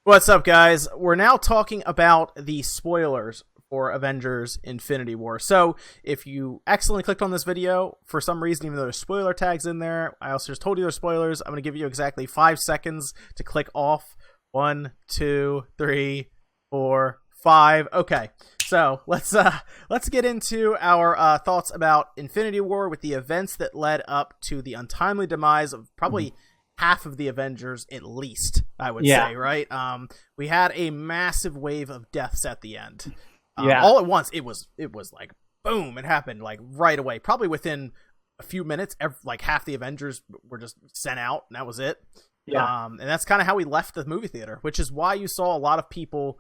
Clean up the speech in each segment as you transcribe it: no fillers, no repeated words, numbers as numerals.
What's up, guys? We're now talking about the spoilers for Avengers Infinity War. So, if you accidentally clicked on this video for some reason, even though there's spoiler tags in there, I also just told you there's spoilers. I'm going to give you exactly 5 seconds to click off. 1, 2, 3, 4, 5. Okay, so let's get into our thoughts about Infinity War with the events that led up to the untimely demise of probably half of the Avengers, at least, I would say, right? We had a massive wave of deaths at the end. All at once, it was like, boom, it happened like right away. Probably within a few minutes, like half the Avengers were just sent out, and that was it. And that's kind of how we left the movie theater, which is why you saw a lot of people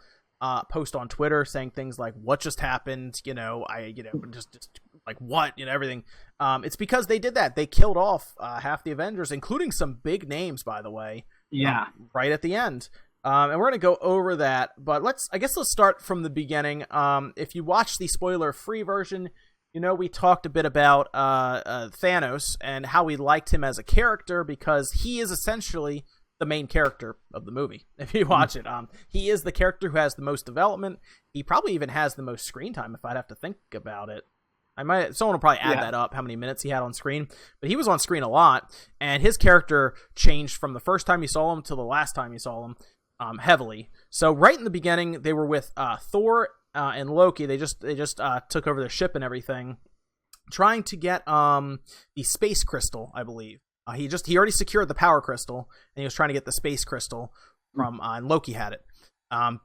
post on Twitter saying things like, what just happened? Just like what, everything. It's because they did that. They killed off half the Avengers, including some big names, by the way. Right at the end. And we're going to go over that, but let's start from the beginning. If you watch the spoiler-free version, we talked a bit about Thanos and how we liked him as a character because he is essentially the main character of the movie. If you watch it, he is the character who has the most development. He probably even has the most screen time, if I'd have to think about it. Someone will probably add that up, how many minutes he had on screen, but he was on screen a lot, and his character changed from the first time you saw him to the last time you saw him heavily. So right in the beginning, they were with Thor and Loki. They just took over their ship and everything, trying to get the space crystal, I believe. He already secured the power crystal, and he was trying to get the space crystal from, and Loki had it.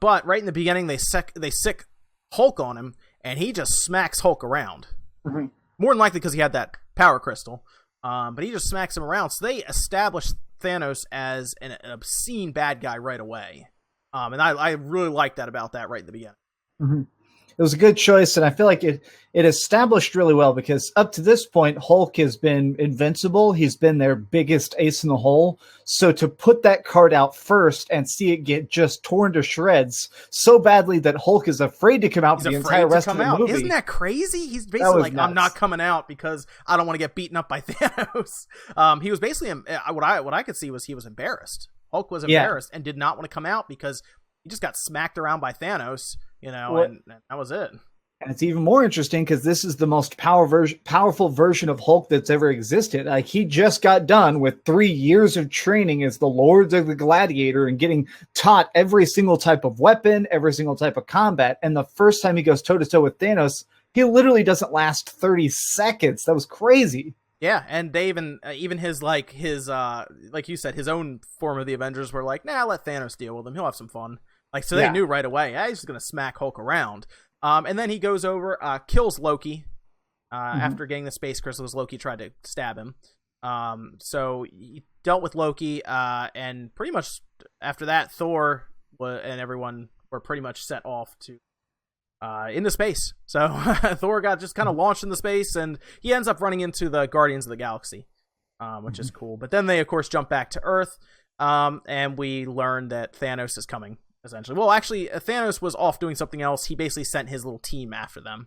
But right in the beginning, they sick Hulk on him, and he just smacks Hulk around. More than likely because he had that power crystal. But he just smacks him around. So they established Thanos as an obscene bad guy right away. And I really like that about that right at the beginning. It was a good choice, and I feel like it established really well because up to this point, Hulk has been invincible. He's been their biggest ace in the hole. So to put that card out first and see it get just torn to shreds so badly that Hulk is afraid to come out for the entire rest of the movie. Isn't that crazy? He's basically like, nuts. I'm not coming out because I don't want to get beaten up by Thanos. He was basically, what I could see was he was embarrassed. Hulk was embarrassed and did not want to come out because he just got smacked around by Thanos. And that was it. And it's even more interesting because this is the most powerful version of Hulk that's ever existed. Like, he just got done with 3 years of training as the Lord of the Gladiator and getting taught every single type of weapon, every single type of combat. And the first time he goes toe-to-toe with Thanos, he literally doesn't last 30 seconds. That was crazy. Yeah, and they even his like you said, his own form of the Avengers were like, nah, let Thanos deal with him. He'll have some fun. So they knew right away, he's just going to smack Hulk around. And then he goes over, kills Loki after getting the space crystals. Loki tried to stab him. So he dealt with Loki, and pretty much after that, Thor and everyone were pretty much set off to into space. So Thor got just kind of launched into space, and he ends up running into the Guardians of the Galaxy, which is cool. But then they, of course, jump back to Earth, and we learn that Thanos is coming. Essentially, well, actually, Thanos was off doing something else. He basically sent his little team after them.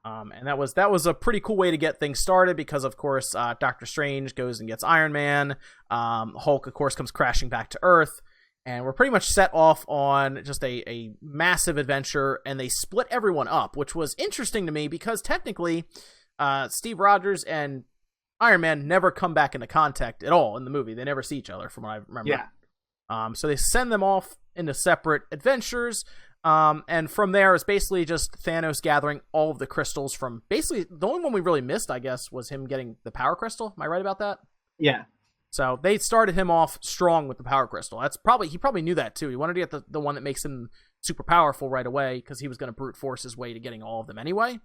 And that was a pretty cool way to get things started because, of course, Doctor Strange goes and gets Iron Man. Hulk, of course, comes crashing back to Earth, and we're pretty much set off on just a massive adventure. And they split everyone up, which was interesting to me because technically, Steve Rogers and Iron Man never come back into contact at all in the movie. They never see each other, from what I remember. So they send them off into separate adventures, and from there it's basically just Thanos gathering all of the crystals from basically the only one we really missed, I guess, was him getting the power crystal. Am I right about that? So they started him off strong with the power crystal. He probably knew that too. He wanted to get the one that makes him super powerful right away because he was going to brute force his way to getting all of them anyway.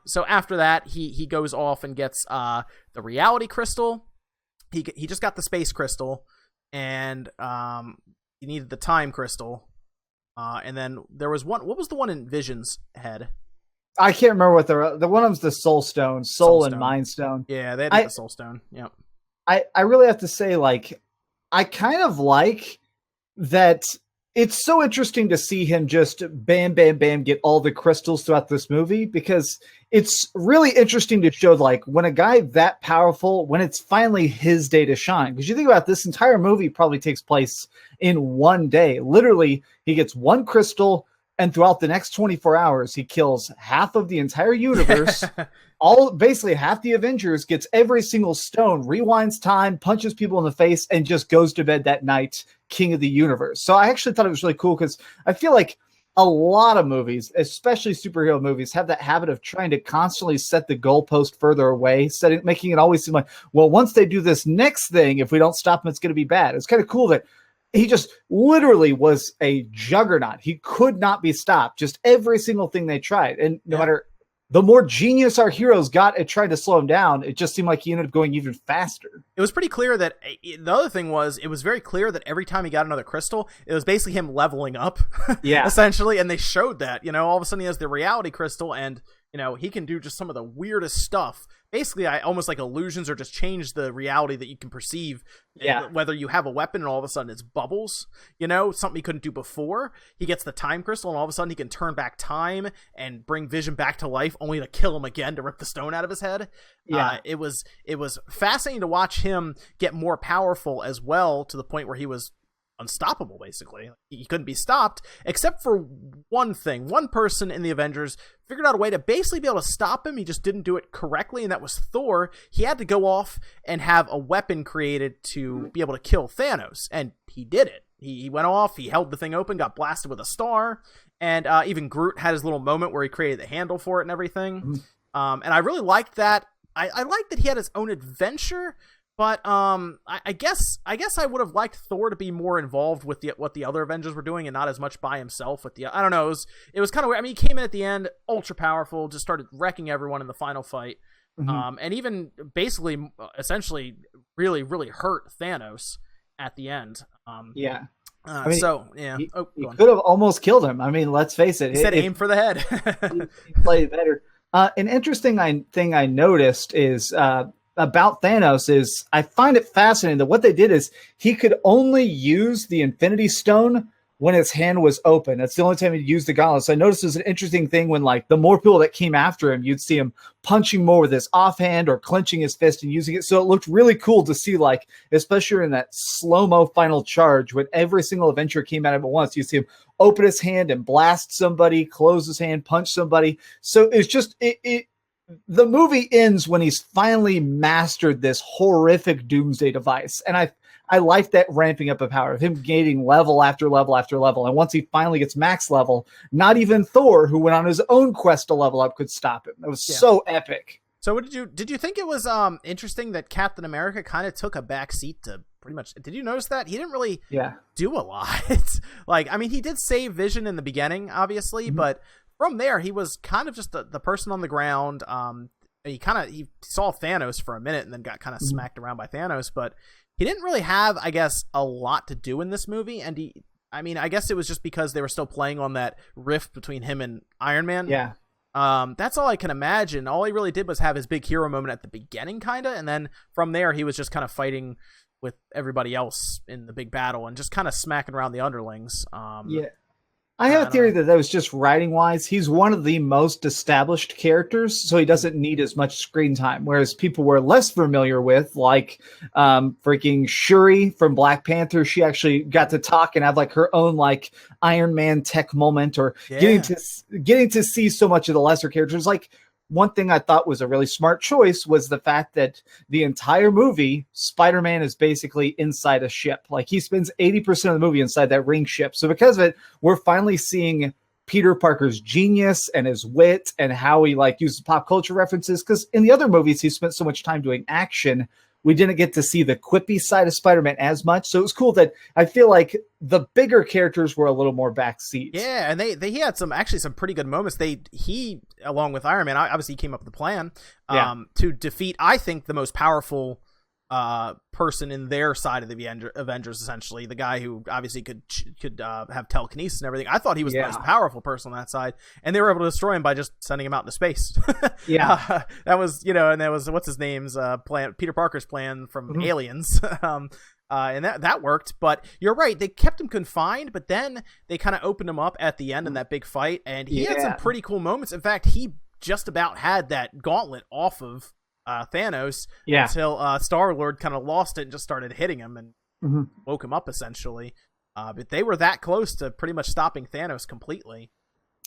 So after that, he goes off and gets the reality crystal. He just got the space crystal, and he needed the time crystal, and then there was one. What was the one in Vision's head? I can't remember what the one of them's the Soul Stone, Soul and Mind Stone. Yeah, they had the Soul Stone. Yep. I really have to say, like, I kind of like that it's so interesting to see him just bam, bam, bam, get all the crystals throughout this movie, because it's really interesting to show, like, when a guy that powerful, when it's finally his day to shine. Because you think about this entire movie probably takes place in one day. Literally, he gets one crystal, and throughout the next 24 hours, he kills half of the entire universe. Basically half the Avengers, gets every single stone, rewinds time, punches people in the face, and just goes to bed that night, king of the universe. So I actually thought it was really cool, because I feel like a lot of movies, especially superhero movies, have that habit of trying to constantly set the goalpost further away, making it always seem like, well, once they do this next thing, if we don't stop them, it's going to be bad. It's kind of cool that he just literally was a juggernaut. He could not be stopped. Just every single thing they tried. And no matter, the more genius our heroes got at trying to slow him down, it just seemed like he ended up going even faster. It was pretty clear that the other thing was, it was very clear that every time he got another crystal, it was basically him leveling up, essentially. And they showed that, all of a sudden he has the reality crystal, and he can do just some of the weirdest stuff. Basically, almost like illusions, or just change the reality that you can perceive. Yeah. Whether you have a weapon and all of a sudden it's bubbles, something he couldn't do before. He gets the time crystal, and all of a sudden he can turn back time and bring Vision back to life, only to kill him again to rip the stone out of his head. Yeah. It was fascinating to watch him get more powerful as well, to the point where he was unstoppable. Basically, he couldn't be stopped, except for one thing. One person in the Avengers figured out a way to basically be able to stop him. He just didn't do it correctly, and that was Thor. He had to go off and have a weapon created to be able to kill Thanos, and he did it. He went off, he held the thing open, got blasted with a star, and even Groot had his little moment where he created the handle for it and everything. And I really liked that. I liked that he had his own adventure. But I guess I would have liked Thor to be more involved with what the other Avengers were doing, and not as much by himself. I don't know. It was kind of weird. I mean, he came in at the end, ultra powerful, just started wrecking everyone in the final fight, and even basically, essentially, really, really hurt Thanos at the end. He could have almost killed him. I mean, let's face it. He said aim for the head. He played better. An interesting thing I noticed is about Thanos is, I find it fascinating that what they did is he could only use the Infinity Stone when his hand was open. That's the only time he'd use the gauntlet. So I noticed it was an interesting thing when, like, the more people that came after him, you'd see him punching more with his offhand or clenching his fist and using it. So it looked really cool to see, like, especially in that slow-mo final charge, when every single adventure came at him at once, you see him open his hand and blast somebody, close his hand, punch somebody. So it's just, the movie ends when he's finally mastered this horrific doomsday device. And I like that ramping up of power, of him gaining level after level after level. And once he finally gets max level, not even Thor, who went on his own quest to level up, could stop him. It was so epic. So did you think it was interesting that Captain America kind of took a back seat to pretty much, did you notice that? He didn't really do a lot. Like, I mean, he did save Vision in the beginning, obviously, but from there, he was kind of just the person on the ground. He saw Thanos for a minute and then got kind of smacked around by Thanos, but he didn't really have, I guess, a lot to do in this movie. And I guess it was just because they were still playing on that rift between him and Iron Man. Yeah. That's all I can imagine. All he really did was have his big hero moment at the beginning, kind of, and then from there, he was just kind of fighting with everybody else in the big battle and just kind of smacking around the underlings. I have a theory that was just writing wise. He's one of the most established characters, so he doesn't need as much screen time. Whereas people we're less familiar with, like freaking Shuri from Black Panther, she actually got to talk and have like her own like Iron Man tech moment, or getting to see so much of the lesser characters. Like, one thing I thought was a really smart choice was the fact that the entire movie, Spider-Man is basically inside a ship. Like, he spends 80% of the movie inside that ring ship. So because of it, we're finally seeing Peter Parker's genius and his wit and how he like uses pop culture references. Because in the other movies, he spent so much time doing action, we didn't get to see the quippy side of Spider-Man as much. So it was cool that I feel like the bigger characters were a little more backseat. Yeah, and he had some pretty good moments. He along with Iron Man, obviously came up with the plan to defeat, I think, the most powerful person in their side of the Avengers, essentially the guy who obviously could have telekinesis and everything. I thought he was the most powerful person on that side, and they were able to destroy him by just sending him out into space. That was, and that was what's his name's plan, Peter Parker's plan from Aliens. And that worked. But you're right, they kept him confined, but then they kind of opened him up at the end in that big fight, and he had some pretty cool moments. In fact, he just about had that gauntlet off of Thanos until Star-Lord kind of lost it and just started hitting him and woke him up, essentially. But they were that close to pretty much stopping Thanos completely.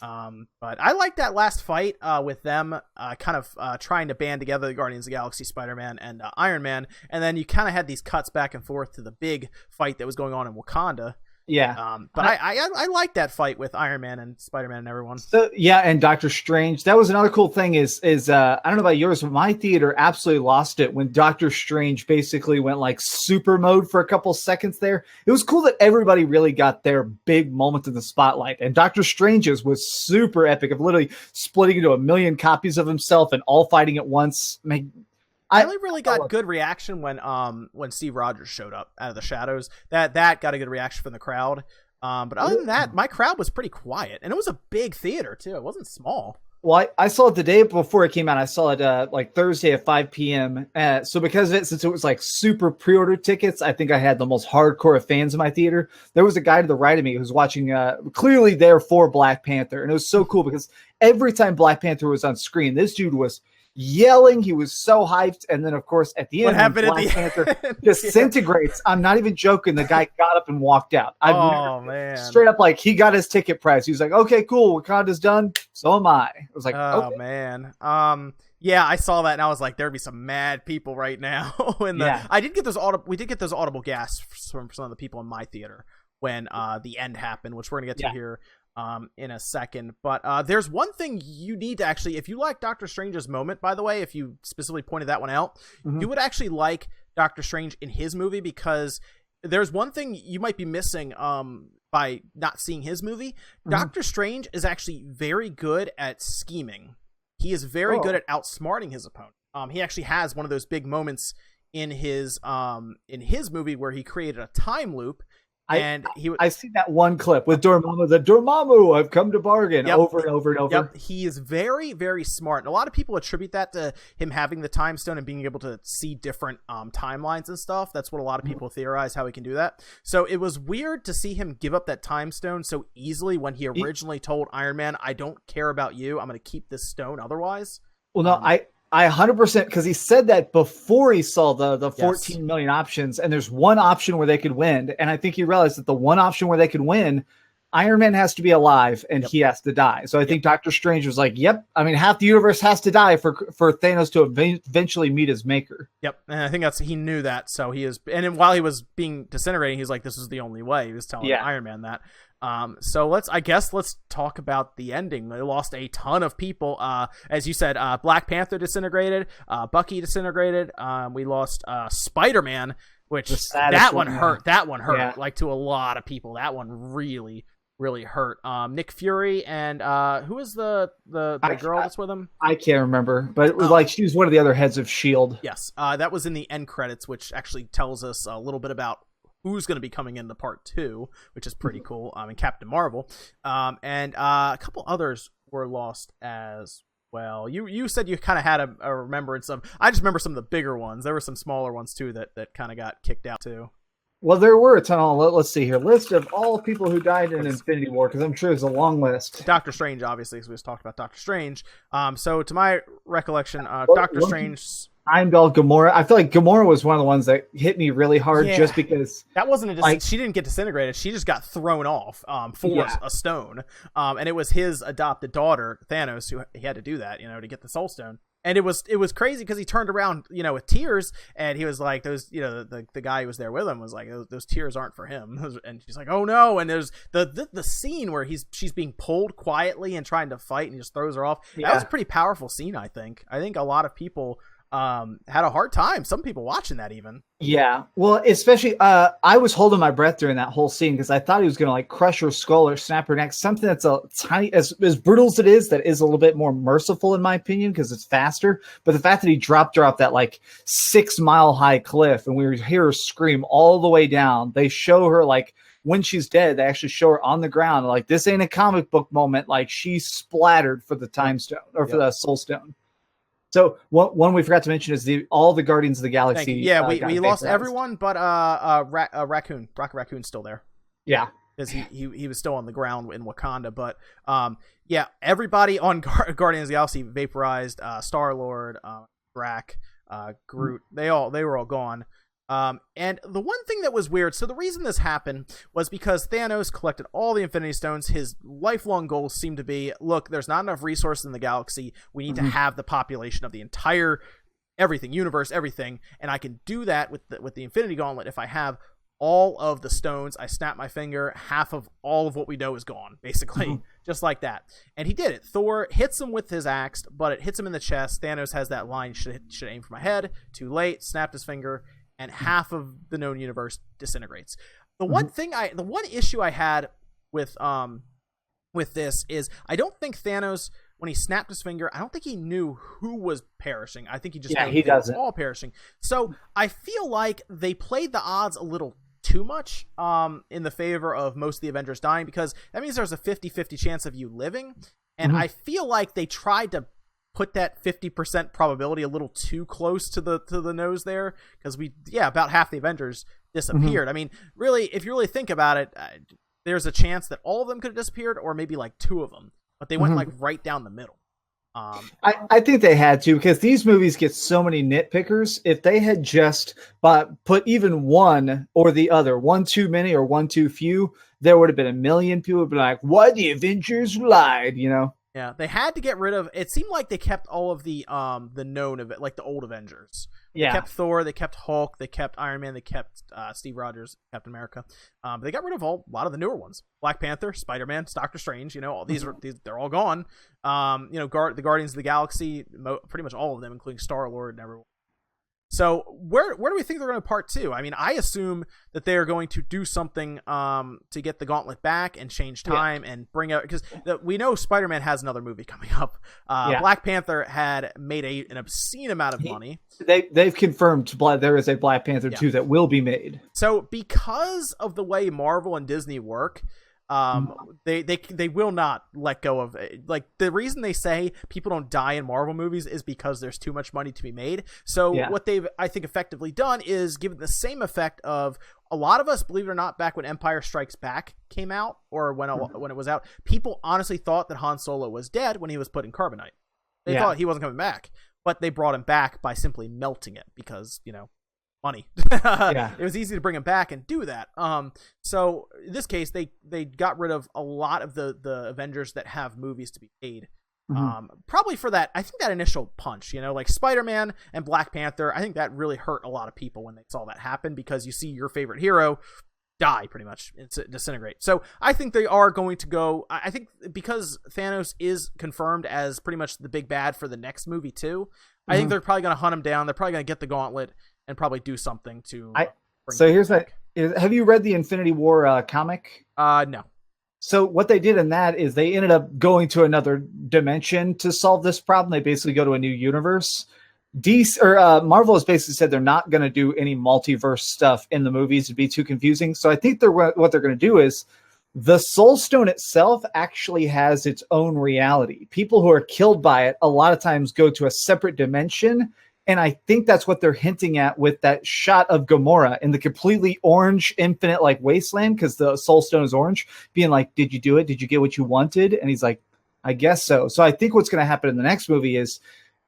But I like that last fight with them kind of trying to band together, the Guardians of the Galaxy, Spider-Man, and Iron Man. And then you kind of had these cuts back and forth to the big fight that was going on in Wakanda. Yeah. But I like that fight with Iron Man and Spider-Man and everyone. So, yeah, and Doctor Strange. That was another cool thing is I don't know about yours, but my theater absolutely lost it when Doctor Strange basically went like super mode for a couple seconds there. It was cool that everybody really got their big moment in the spotlight. And Doctor Strange's was super epic of literally splitting into 1 million copies of himself and all fighting at once. I only really got good reaction when Steve Rogers showed up out of the shadows. That got a good reaction from the crowd. But other than that, my crowd was pretty quiet, and it was a big theater too. It wasn't small. Well, I saw it the day before it came out. I saw it like Thursday at 5 p.m. So because of it, since it was like super pre-order tickets, I think I had the most hardcore of fans in my theater. There was a guy to the right of me who was watching clearly there for Black Panther, and it was so cool because every time Black Panther was on screen, this dude was yelling. He was so hyped. And then, of course, at the end, when Black Panther disintegrates, I'm not even joking. The guy got up and walked out. Man. Straight up, like, he got his ticket price. He was like, okay, cool. Wakanda's done. So am I. I was like, okay. Man. Yeah, I saw that and I was like, there'd be some mad people right now. I did get those we did get those audible gasps from some of the people in my theater when the end happened, which we're gonna get to here in a second. But there's one thing you need to actually, if you like Doctor Strange's moment, by the way, if you specifically pointed that one out, you would actually like Doctor Strange in his movie, because there's one thing you might be missing by not seeing his movie. Doctor Strange is actually very good at scheming. He is very good at outsmarting his opponent. He actually has one of those big moments in his movie where he created a time loop. I see that one clip with Dormammu. The Dormammu, I've come to bargain, over and over and over. Yep, he is very, very smart, and a lot of people attribute that to him having the time stone and being able to see different timelines and stuff. That's what a lot of people theorize how he can do that. So it was weird to see him give up that time stone so easily when he originally told Iron Man, "I don't care about you. I'm going to keep this stone otherwise." Well, no, I 100%, because he said that before he saw the 14 million options, and there's one option where they could win. And I think he realized that the one option where they could win, Iron Man has to be alive and he has to die. So I think Doctor Strange was like, I mean, half the universe has to die for Thanos to eventually meet his maker. Yep. And I think he knew that. So he is, and then while he was being disintegrating, he's like, this is the only way. He was telling Iron Man that. So let's talk about the ending. They lost a ton of people. As you said, Black Panther disintegrated, Bucky disintegrated. We lost Spider-Man, which that one hurt. That one hurt like to a lot of people. That one really, really hurt. Nick Fury and who is the girl that's with him? I can't remember, but it was like she was one of the other heads of S.H.I.E.L.D. Yes, that was in the end credits, which actually tells us a little bit about who's going to be coming into part 2, which is pretty cool. And Captain Marvel, and a couple others were lost as well. You said you kind of had a remembrance of. I just remember some of the bigger ones. There were some smaller ones too that kind of got kicked out too. Well, there were a ton of. Let's see here. List of all people who died in Infinity War, because I'm sure there's a long list. Doctor Strange, obviously, because we just talked about Doctor Strange. So to my recollection, Doctor Strange. Heimdall, Gamora. I feel like Gamora was one of the ones that hit me really hard, just because that wasn't she didn't get disintegrated. She just got thrown off for a stone. And it was his adopted daughter, Thanos, who he had to do that, to get the Soul Stone. And it was crazy because he turned around, with tears, and he was like, those, the guy who was there with him was like, those tears aren't for him. And she's like, oh no. And there's the scene where she's being pulled quietly and trying to fight, and he just throws her off. Yeah. That was a pretty powerful scene, I think. I think a lot of people had a hard time. Some people watching that even. Yeah. Well, especially, I was holding my breath during that whole scene because I thought he was going to like crush her skull or snap her neck. Something that's a tiny, as brutal as it is, that is a little bit more merciful in my opinion because it's faster. But the fact that he dropped her off that like 6-mile high cliff and we hear her scream all the way down. They show her like when she's dead, they actually show her on the ground. Like, this ain't a comic book moment. Like, she's splattered for the time stone or for the soul stone. So one we forgot to mention is all the Guardians of the Galaxy. Yeah, we lost everyone, but Raccoon, Rocket Raccoon's still there. Yeah, because he was still on the ground in Wakanda. But yeah, everybody on Guardians of the Galaxy vaporized. Star-Lord, Drac, Groot, they were all gone. And the one thing that was weird, so the reason this happened was because Thanos collected all the Infinity Stones. His lifelong goal seemed to be, look, there's not enough resources in the galaxy. We need to have the population of the entire universe, everything. And I can do that with the Infinity Gauntlet if I have all of the stones. I snap my finger, half of all of what we know is gone, basically, just like that. And he did it. Thor hits him with his axe, but it hits him in the chest. Thanos has that line, should aim for my head. Too late, snapped his finger, and half of the known universe disintegrates. The one issue I had with this is I don't think Thanos, when he snapped his finger, I don't think he knew who was perishing. I think he just he doesn't. All perishing. So I feel like they played the odds a little too much in the favor of most of the Avengers dying, because that means there's a 50-50 chance of you living. And I feel like they tried to put that 50% probability a little too close to the nose there, because about half the Avengers disappeared. I mean, really, if you really think about it, there's a chance that all of them could have disappeared, or maybe like two of them, but they went like right down the middle. I think they had to, because these movies get so many nitpickers. If they had just put even one or the other, one too many or one too few, there would have been a million people would be like, "What? The Avengers lied," you know? Yeah, they had to get rid of. It seemed like they kept all of the known of it, like the old Avengers. Yeah, they kept Thor, they kept Hulk, they kept Iron Man, they kept Steve Rogers, Captain America. But they got rid of a lot of the newer ones: Black Panther, Spider-Man, Doctor Strange. You know, all these they're all gone. You know, the Guardians of the Galaxy, pretty much all of them, including Star-Lord and everyone. So where do we think they're going to part two? I mean, I assume that they are going to do something to get the gauntlet back and change time and bring out, because we know Spider-Man has another movie coming up. Black Panther had made an obscene amount of money. They've confirmed there is a Black Panther 2 that will be made. So because of the way Marvel and Disney work, they will not let go of it. Like, the reason they say people don't die in Marvel movies is because there's too much money to be made. So what they've, I think, effectively done is given the same effect of a lot of us, believe it or not, back when Empire Strikes Back came out, or when it was out, people honestly thought that Han Solo was dead when he was put in carbonite. They thought he wasn't coming back, but they brought him back by simply melting it because, you know, money. It was easy to bring him back and do that. So in this case, they got rid of a lot of the Avengers that have movies to be made. Probably for that, I think that initial punch, you know, like Spider-Man and Black Panther, I think that really hurt a lot of people when they saw that happen, because you see your favorite hero die, pretty much, disintegrate. So I think they are going to go, I think because Thanos is confirmed as pretty much the big bad for the next movie too, I think they're probably going to hunt him down. They're probably going to get the gauntlet and probably do something to so here's back. Have you read the Infinity War comic? No. So what they did in that is they ended up going to another dimension to solve this problem. They basically go to a new universe. Marvel has basically said they're not going to do any multiverse stuff in the movies. It'd be too confusing. So I think what they're going to do is the Soul Stone itself actually has its own reality. People who are killed by it a lot of times go to a separate dimension. And I think that's what they're hinting at with that shot of Gamora in the completely orange, infinite like wasteland, because the Soul Stone is orange, being like, "Did you do it? Did you get what you wanted?" And he's like, "I guess so." So I think what's going to happen in the next movie is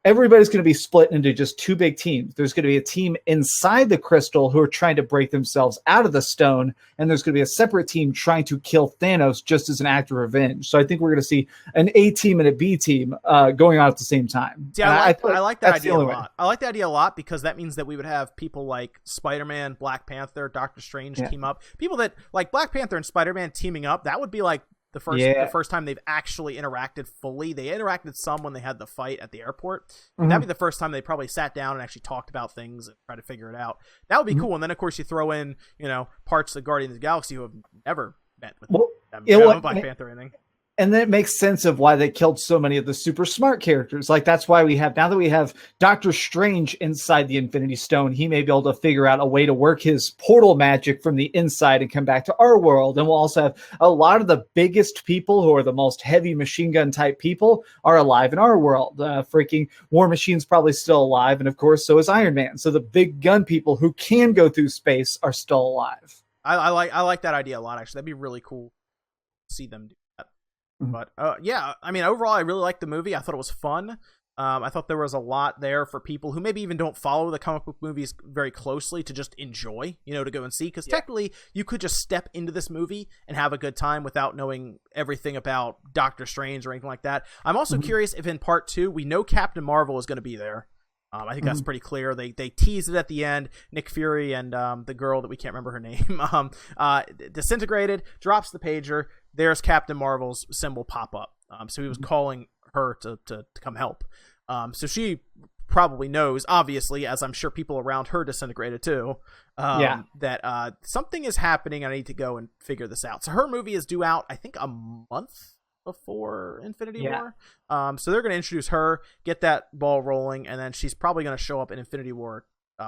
everybody's going to be split into just two big teams. There's going to be a team inside the crystal who are trying to break themselves out of the stone, and there's going to be a separate team trying to kill Thanos just as an act of revenge. So I think we're going to see an A team and a B team going on at the same time. Yeah, I like that idea a lot. I like that idea a lot, because that means that we would have people like Spider-Man, Black Panther, Doctor Strange team up. People that like Black Panther and Spider-Man teaming up, that would be like the first time they've actually interacted fully. They interacted some when they had the fight at the airport. That'd be the first time they probably sat down and actually talked about things and tried to figure it out. That would be cool. And then, of course, you throw in, you know, parts of the Guardians of the Galaxy who have never met with them, Black Panther or anything. And then it makes sense of why they killed so many of the super smart characters. Like, that's why now that we have Doctor Strange inside the Infinity Stone, he may be able to figure out a way to work his portal magic from the inside and come back to our world. And we'll also have a lot of the biggest people who are the most heavy machine gun type people are alive in our world. Freaking War Machine's probably still alive. And of course, so is Iron Man. So the big gun people who can go through space are still alive. I like that idea a lot, actually. That'd be really cool to see them do. But yeah, I mean, overall, I really liked the movie. I thought it was fun. I thought there was a lot there for people who maybe even don't follow the comic book movies very closely to just enjoy, to go and see. Because technically, you could just step into this movie and have a good time without knowing everything about Doctor Strange or anything like that. I'm also curious if in part 2, we know Captain Marvel is going to be there. I think that's pretty clear. They teased it at the end. Nick Fury and the girl that we can't remember her name disintegrated, drops the pager. There's Captain Marvel's symbol pop up. So he was calling her to come help. So she probably knows, obviously, as I'm sure people around her disintegrated too, that something is happening. I need to go and figure this out. So her movie is due out, I think, a month before Infinity War. So they're going to introduce her, get that ball rolling, and then she's probably going to show up in Infinity War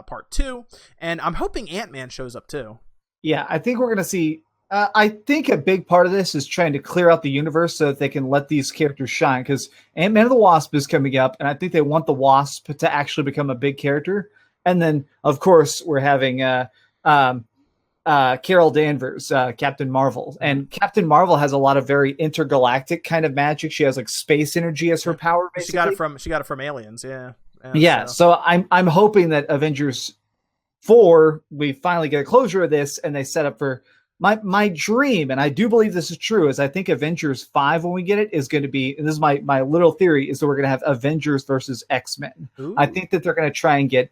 Part 2. And I'm hoping Ant-Man shows up too. Yeah, I think we're going to see... I think a big part of this is trying to clear out the universe so that they can let these characters shine, because Ant-Man and the Wasp is coming up, and I think they want the Wasp to actually become a big character. And then, of course, we're having... Carol Danvers, Captain Marvel, and Captain Marvel has a lot of very intergalactic kind of magic. She has like space energy as her power. Basically. She got it from aliens. Yeah. So I'm hoping that Avengers 4, we finally get a closure of this, and they set up for my dream, and I do believe this is true. Is I think Avengers 5, when we get it, is going to be, and this is my little theory, is that we're going to have Avengers versus X-Men. Ooh. I think that they're going to try and get.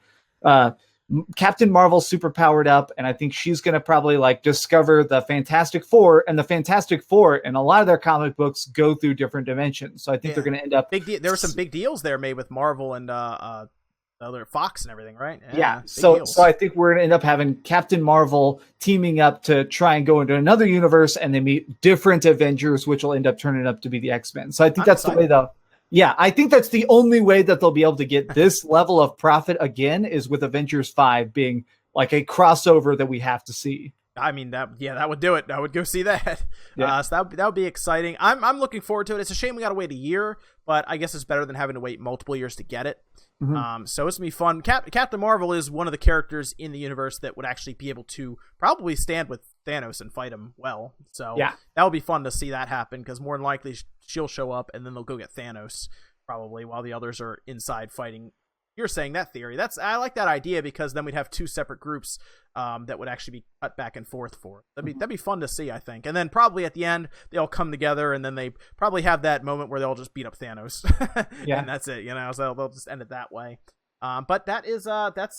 Captain Marvel super powered up, and I think she's going to probably like discover the Fantastic Four, and the Fantastic Four and a lot of their comic books go through different dimensions. So I think they're going to end up there were some big deals there made with Marvel and other Fox and everything, right? Yeah. So I think we're going to end up having Captain Marvel teaming up to try and go into another universe, and they meet different Avengers, which will end up turning up to be the X-Men. So I think that's the way though. Yeah, I think that's the only way that they'll be able to get this level of profit again is with Avengers 5 being like a crossover that we have to see. I mean, that would do it. I would go see that. Yeah. So that would be exciting. I'm looking forward to it. It's a shame we got to wait a year, but I guess it's better than having to wait multiple years to get it. So it's going to be fun. Captain Marvel is one of the characters in the universe that would actually be able to probably stand with Thanos and fight him well. So that would be fun to see that happen, because more than likely she'll show up and then they'll go get Thanos probably while the others are inside fighting. You're saying that theory. I like that idea, because then we'd have two separate groups that would actually be cut back and forth for it. That'd be fun to see, I think. And then probably at the end they all come together, and then they probably have that moment where they'll just beat up Thanos. And that's it, So they'll just end it that way. But that's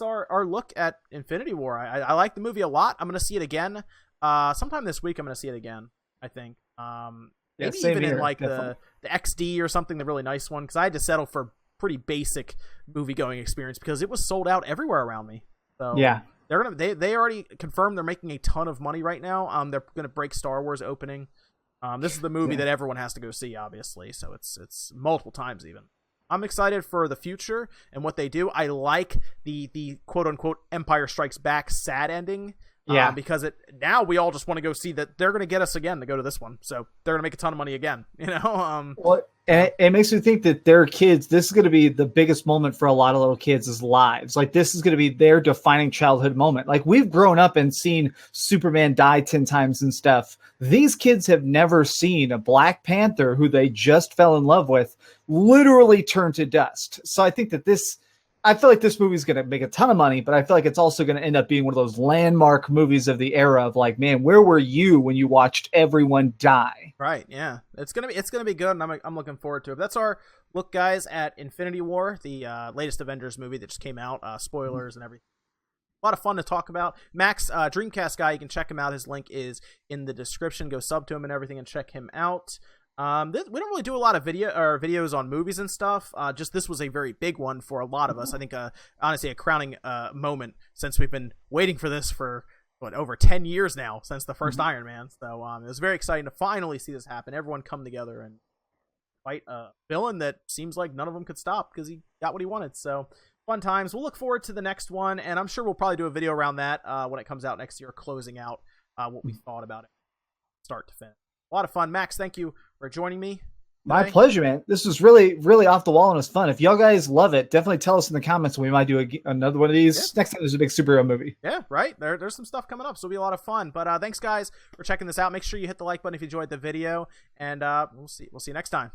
our look at Infinity War. I like the movie a lot. I'm gonna see it again. Sometime this week I'm gonna see it again, I think. Maybe even in like the XD or something, the really nice one, because I had to settle for pretty basic movie going experience because it was sold out everywhere around me. So they already confirmed they're making a ton of money right now. They're gonna break Star Wars opening. This is the movie that everyone has to go see, obviously, so it's multiple times even. I'm excited for the future and what they do. I like the quote unquote Empire Strikes Back sad ending. Because now we all just want to go see that they're going to get us again to go to this one. So they're going to make a ton of money again, And it makes me think that their kids, this is going to be the biggest moment for a lot of little kids' lives. Like, this is going to be their defining childhood moment. Like, we've grown up and seen Superman die 10 times and stuff. These kids have never seen a Black Panther, who they just fell in love with, literally turn to dust. So I think that I feel like this movie is going to make a ton of money, but I feel like it's also going to end up being one of those landmark movies of the era of like, man, where were you when you watched everyone die? Right. Yeah. It's going to be good. And I'm looking forward to it. But that's our look, guys, at Infinity War, the latest Avengers movie that just came out, spoilers and everything. A lot of fun to talk about. Max, Dreamcast Guy, you can check him out. His link is in the description. Go sub to him and everything and check him out. We don't really do a lot of videos on movies and stuff. Just this was a very big one for a lot of us. I think, honestly, a crowning moment, since we've been waiting for this for over 10 years now since the first Iron Man. So it was very exciting to finally see this happen. Everyone come together and fight a villain that seems like none of them could stop because he got what he wanted. So fun times. We'll look forward to the next one, and I'm sure we'll probably do a video around that when it comes out next year, closing out what we thought about it start to finish. A lot of fun. Max, thank you for joining me. My pleasure, man. This was really, really off the wall and it was fun. If y'all guys love it, definitely tell us in the comments and we might do another one of these next time there's a big superhero movie. Yeah, right. There's some stuff coming up, so it'll be a lot of fun. But thanks, guys, for checking this out. Make sure you hit the like button if you enjoyed the video, and we'll see you next time.